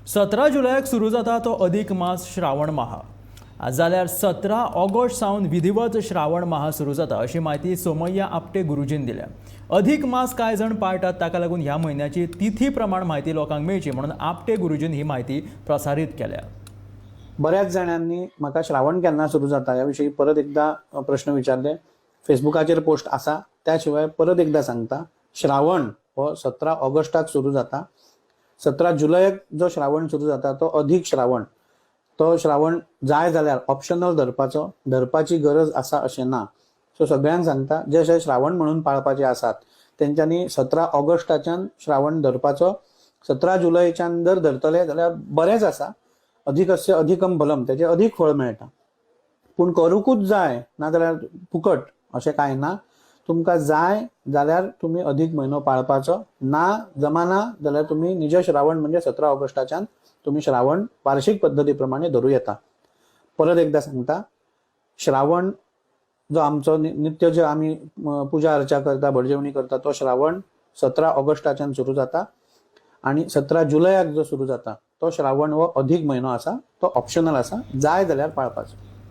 17 जुलयाक सुरू जाता तो अधिक मास श्रावण माह जाल्यार 17 ऑगस्ट सावन विधिवत श्रावण माह सुरू जाता अशी माहिती सोमय्या आपटे गुरुजीन दिल्या। अधिक मास कांय जण पाळटात ताका लागून ह्या म्हयन्याची तिथी प्रमाण माहिती लोकांक मेळची म्हणून आपटे गुरुजीन ही माहिती प्रसारीत केल्या। बऱ्याच जणांनी म्हाका श्रावण केन्ना सुरू जाता ह्या विशयी परत एकदा प्रश्न विचारले। फेसबुकाचेर पोस्ट आसा, त्या शिवाय परत एकदा सांगता, श्रावण हो 17 ऑगस्टाक सुरू जाता। 17 जुलयाक जो श्रावण सुरू जाता तो अधिक श्रावण। तो श्रावण जाय जाल्यार ऑप्शनल धरपाची गरज आसा अशें ना। सो सगळ्यांक सांगता, जे श्रावण म्हणून पाळपाचे आसात तेंच्यांनी 17 ऑगस्टाच्यान श्रावण धरपाचो। 17 जुलयाच्यान जर धरतले जाल्यार बरेंच आसा, अधिकस्य अधिकम बलम, तेजे अधिक फळ मेळटा। पूण करूकूच जाय नाजाल्यार फुकट अशें कांय ना। तुमकां जाय जाल्यार तुम्ही अधिक म्हयनो पाळपाचो, ना जमाना जाल्यार तुम्ही निज श्रावण म्हणजे 17 ऑगस्टाच्यान तुम्ही श्रावण वार्षिक पद्धती प्रमाणे धरू येता। परत एकदा सांगता, श्रावण जो आमचो नित्य जे आम्ही पूजा अर्चा करता, भटजेवणी करता, तो श्रावण 17 ऑगस्टाच्यान सुरू जाता आणि 17 जुलयाक जो सुरू जाता तो श्रावण हो अधिक म्हयनो आसा, तो ऑप्शनल आसा, जाय जाल्यार पाळपाचो।